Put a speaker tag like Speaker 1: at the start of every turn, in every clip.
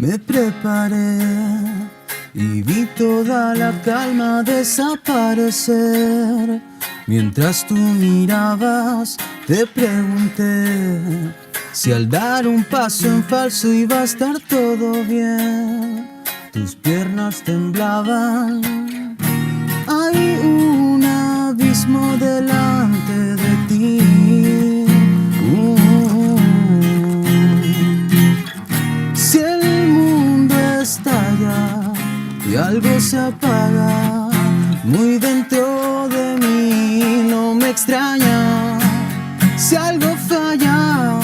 Speaker 1: Me preparé y vi toda la calma desaparecer. Mientras tú mirabas, te pregunté si al dar un paso en falso iba a estar todo bien. Tus piernas temblaban, hay un abismo delante de ti. Si el mundo estalla y algo se apaga muy dentro de mí, no me extraña si algo falla.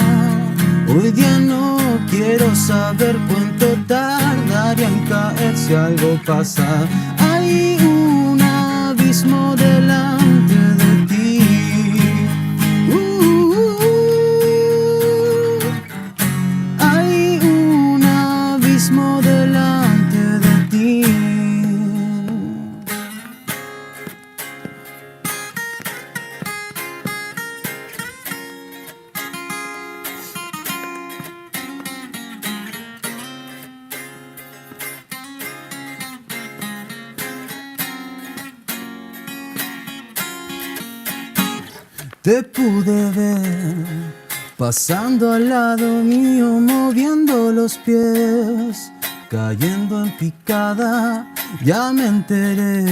Speaker 1: Hoy día no quiero saber cuánto tardaría en caer si algo pasa. Hay un abismo delante de ti. Hay un abismo delante de ti. Te pude ver pasando al lado mío, moviendo los pies, cayendo en picada, ya me enteré.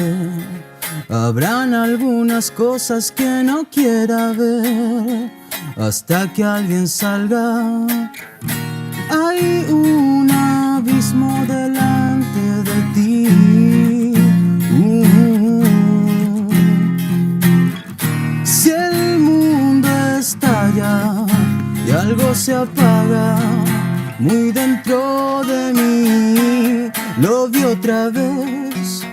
Speaker 1: Habrán algunas cosas que no quiera ver hasta que alguien salga. Hay un abismo delante de ti. Si el mundo estalla y algo se apaga muy dentro de mí, lo vi otra vez,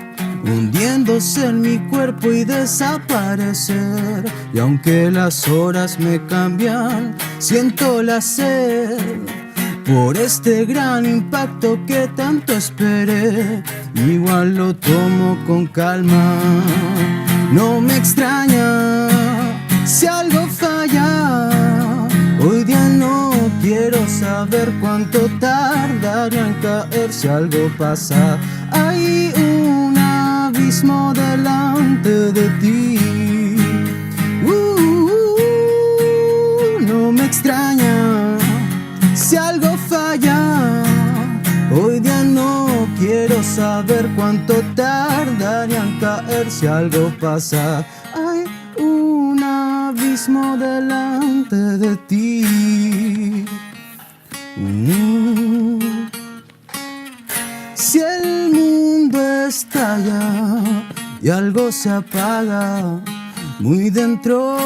Speaker 1: hundiéndose en mi cuerpo y desaparecer. Y aunque las horas me cambian, siento la sed por este gran impacto que tanto esperé. Igual lo tomo con calma, no me extraña si algo falla. Hoy día no quiero saber cuánto tardaría en caer si algo pasa. Hay un abismo delante de ti. No me extraña si algo falla. Hoy día no quiero saber cuánto tardaría en caer si algo pasa. Hay un abismo delante de ti. Si el mundo estalla y algo se apaga muy dentro